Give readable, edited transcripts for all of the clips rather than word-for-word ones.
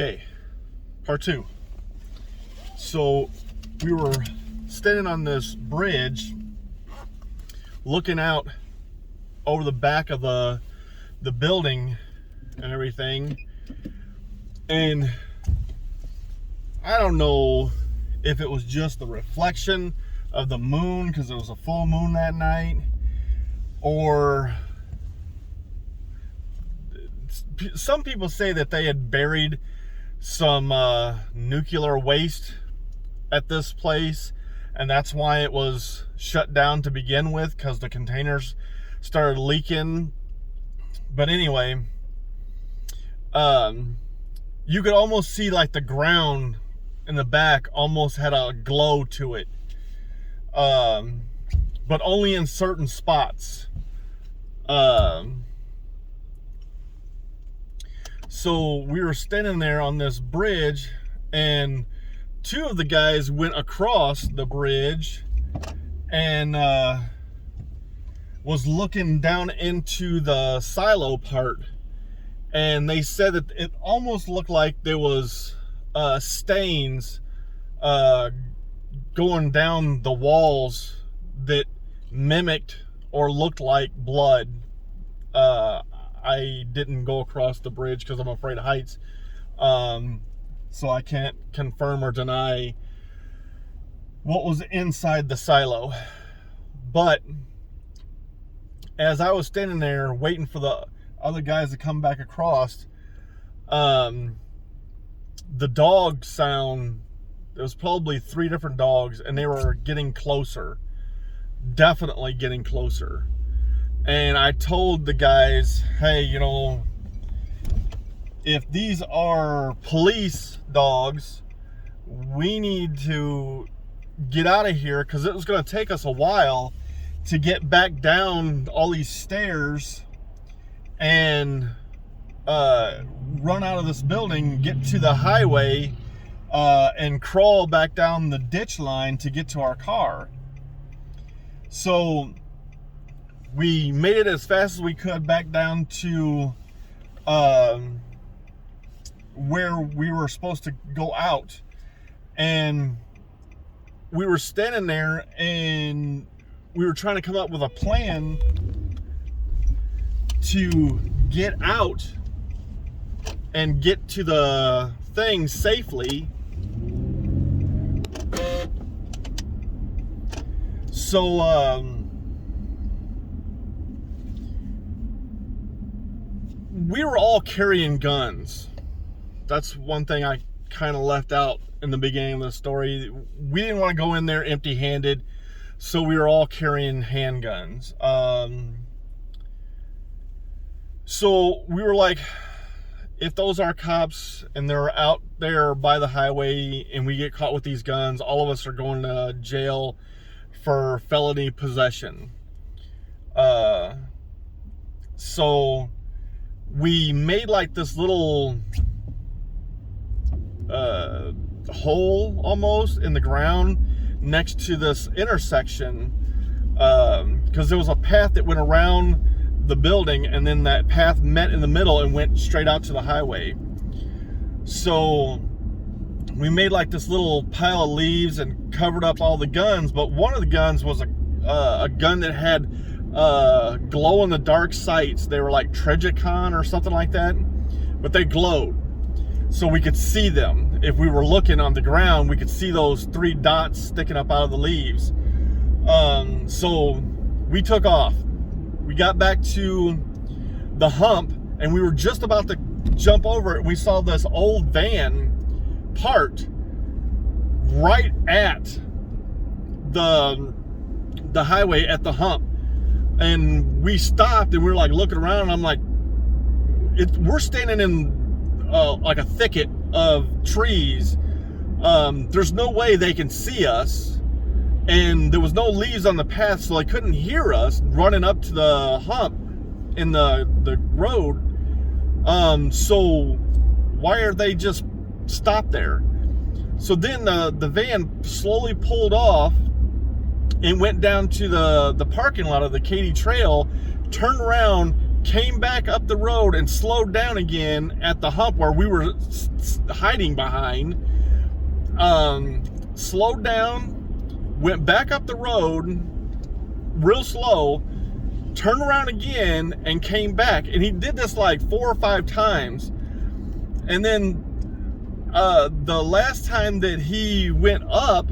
Okay, part two. So we were standing on this bridge looking out over the back of the building and everything, and I don't know if it was just the reflection of the moon because it was a full moon that night, or some people say that they had buried some nuclear waste at this place, and that's why it was shut down to begin with, because the containers started leaking. But anyway, you could almost see like the ground in the back almost had a glow to it, but only in certain spots. So we were standing there on this bridge, and two of the guys went across the bridge and was looking down into the silo part, and they said that it almost looked like there was stains going down the walls that mimicked or looked like blood. I didn't go across the bridge because I'm afraid of heights, so I can't confirm or deny what was inside the silo. But as I was standing there waiting for the other guys to come back across, the dog sound, there was probably 3 different dogs, and they were getting closer, definitely getting closer. And I told the guys, hey, you know, if these are police dogs, we need to get out of here, because it was going to take us a while to get back down all these stairs and run out of this building, get to the highway, and crawl back down the ditch line to get to our car. So we made it as fast as we could back down to where we were supposed to go out, and we were standing there and we were trying to come up with a plan to get out and get to the thing safely. So we were all carrying guns. That's one thing I kind of left out in the beginning of the story. We didn't want to go in there empty-handed, so we were all carrying handguns. So we were like, if those are cops and they're out there by the highway and we get caught with these guns, all of us are going to jail for felony possession. So we made like this little hole almost in the ground next to this intersection, because there was a path that went around the building, and then that path met in the middle and went straight out to the highway. So we made like this little pile of leaves and covered up all the guns, but one of the guns was a gun that had glow in the dark sights. They were like Trejicon or something like that, but they glowed, so we could see them. If we were looking on the ground, we could see those 3 dots sticking up out of the leaves. So we took off. We got back to the hump, and we were just about to jump over it. We saw this old van parked right at the highway at the hump, and we stopped and we were like looking around, and I'm like, we're standing in like a thicket of trees. There's no way they can see us, and there was no leaves on the path, so they couldn't hear us running up to the hump in the road. So why are they just stopped there? So then the van slowly pulled off and went down to the parking lot of the Katy Trail, turned around, came back up the road and slowed down again at the hump where we were hiding behind. Slowed down, went back up the road real slow, turned around again and came back. And he did this like 4 or 5 times. And then the last time that he went up,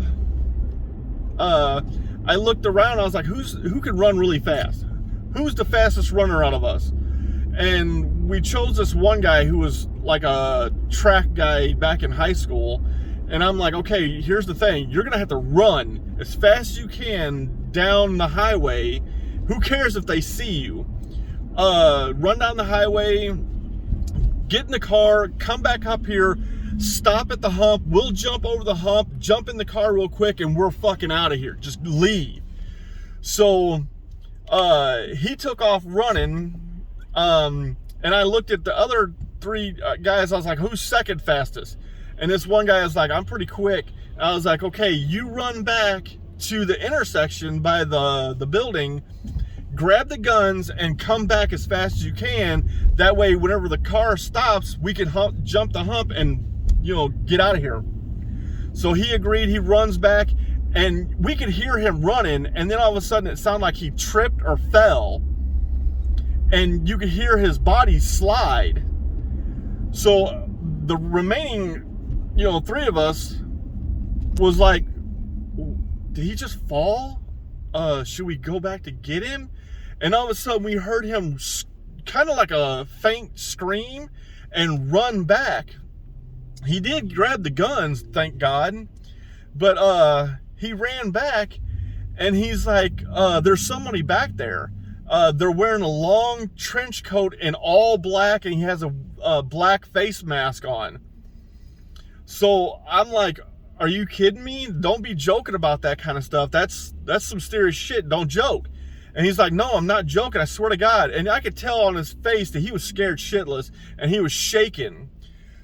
I looked around. I was like, who can run really fast? Who's the fastest runner out of us? And we chose this one guy who was like a track guy back in high school. And I'm like, okay, here's the thing. You're going to have to run as fast as you can down the highway. Who cares if they see you? Run down the highway, get in the car, come back up here, stop at the hump. We'll jump over the hump, jump in the car real quick, and we're fucking out of here. Just leave. So he took off running. And I looked at the other 3 guys. I was like, who's second fastest? And this one guy was like, I'm pretty quick. I was like, okay, you run back to the intersection by the building, grab the guns, and come back as fast as you can. That way, whenever the car stops, we can jump the hump and, get out of here. So he agreed. He runs back, and we could hear him running. And then all of a sudden, it sounded like he tripped or fell. And you could hear his body slide. So the remaining 3 of us was like, did he just fall? Should we go back to get him? And all of a sudden we heard him kind of like a faint scream and run back. He did grab the guns, thank God. But he ran back and he's like, there's somebody back there. They're wearing a long trench coat in all black, and he has a black face mask on. So I'm like, are you kidding me? Don't be joking about that kind of stuff. That's some serious shit. Don't joke. And he's like, no, I'm not joking. I swear to God. And I could tell on his face that he was scared shitless and he was shaking.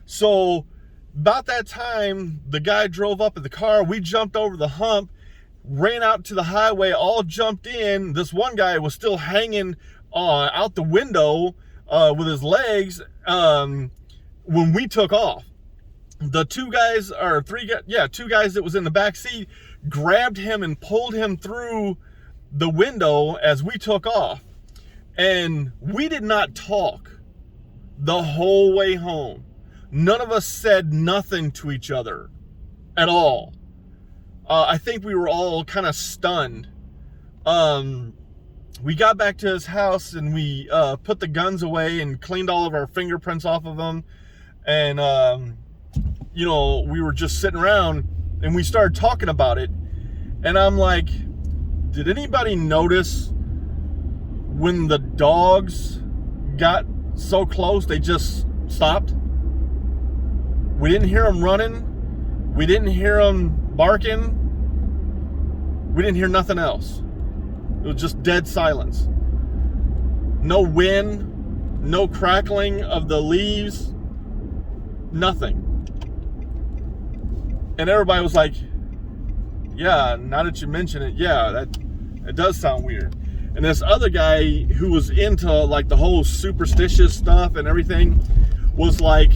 So about that time, the guy drove up in the car. We jumped over the hump, ran out to the highway, all jumped in. This one guy was still hanging out the window with his legs when we took off. The 2 guys, or 3 guys, 2 guys that was in the back seat grabbed him and pulled him through the window as we took off. And we did not talk the whole way home. None of us said nothing to each other at all. I think we were all kind of stunned. We got back to his house and we put the guns away and cleaned all of our fingerprints off of them. And we were just sitting around and we started talking about it. And I'm like, did anybody notice when the dogs got so close, they just stopped? We didn't hear them running. We didn't hear them barking. We didn't hear nothing else. It was just dead silence. No wind, no crackling of the leaves, nothing. And everybody was like, yeah, now that you mention it, yeah, it does sound weird. And this other guy who was into like the whole superstitious stuff and everything was like,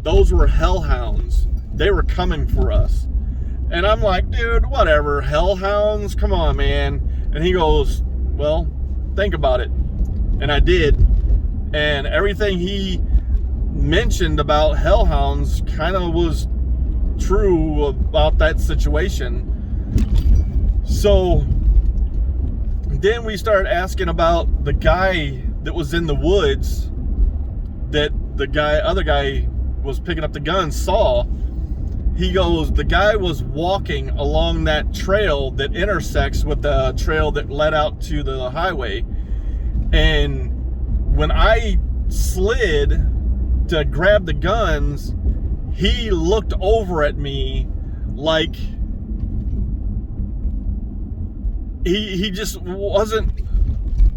those were hellhounds. They were coming for us. And I'm like, dude, whatever, hellhounds, come on, man. And he goes, well, think about it. And I did. And everything he mentioned about hellhounds kind of was true about that situation. So then we started asking about the guy that was in the woods that other guy was picking up the gun saw. He goes, the guy was walking along that trail that intersects with the trail that led out to the highway. And when I slid to grab the guns, he looked over at me like he just wasn't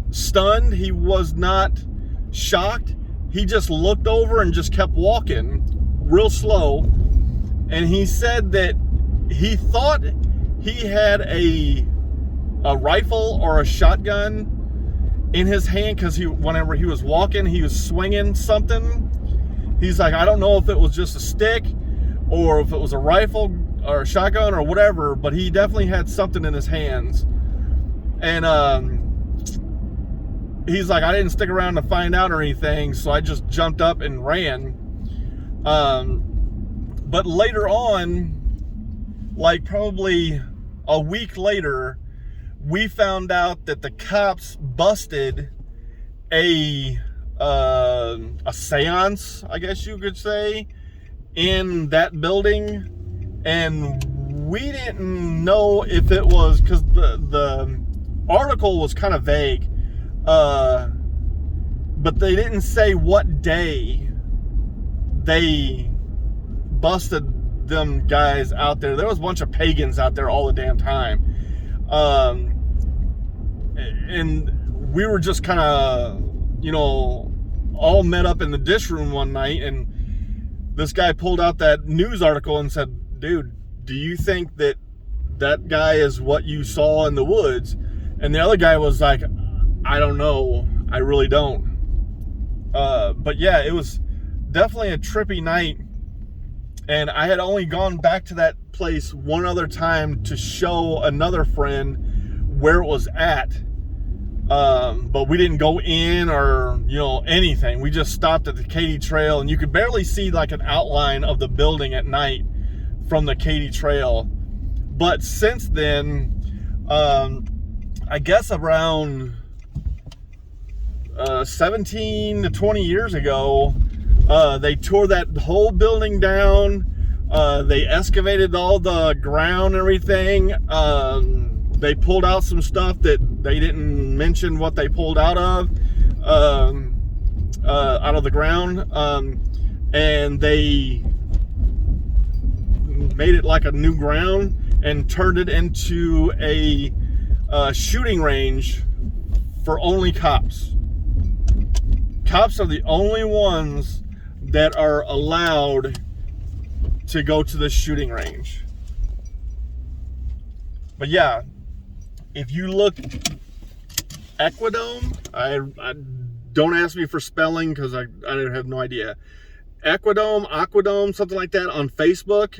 stunned. He was not shocked. He just looked over and just kept walking real slow. And he said that he thought he had a rifle or a shotgun, in his hand, because whenever he was walking, he was swinging something. He's like, I don't know if it was just a stick or if it was a rifle or a shotgun or whatever, but he definitely had something in his hands. And he's like, I didn't stick around to find out or anything, so I just jumped up and ran. But later on, like probably a week later, we found out that the cops busted a seance, I guess you could say, in that building. And we didn't know if it was, because the article was kind of vague, but they didn't say what day they busted them guys out there. There was a bunch of pagans out there all the damn time. And we were just kind of, all met up in the dish room one night, and this guy pulled out that news article and said, dude, do you think that guy is what you saw in the woods? And the other guy was like, I don't know. I really don't. But yeah, it was definitely a trippy night. And I had only gone back to that place one other time to show another friend where it was at. But we didn't go in or, anything. We just stopped at the Katy Trail, and you could barely see like an outline of the building at night from the Katy Trail. But since then, I guess around 17 to 20 years ago, they tore that whole building down. They excavated all the ground and everything. They pulled out some stuff that they didn't mention what they pulled out of the ground. And they made it like a new ground and turned it into a shooting range for only cops. Cops are the only ones that are allowed to go to the shooting range. But yeah, if you look Equidome, I don't ask me for spelling because I have no idea. Aquadome, something like that on Facebook.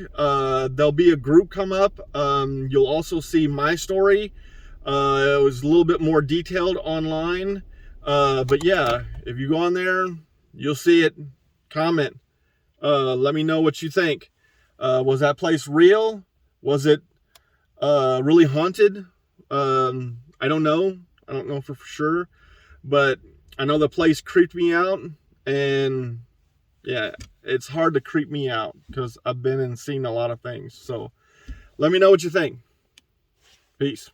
There'll be a group come up. You'll also see my story. It was a little bit more detailed online. But yeah, if you go on there, you'll see it. Comment. Let me know what you think. Was that place real? Was it really haunted? I don't know. I don't know for sure. But I know the place creeped me out. And yeah, it's hard to creep me out because I've been and seen a lot of things. So let me know what you think. Peace.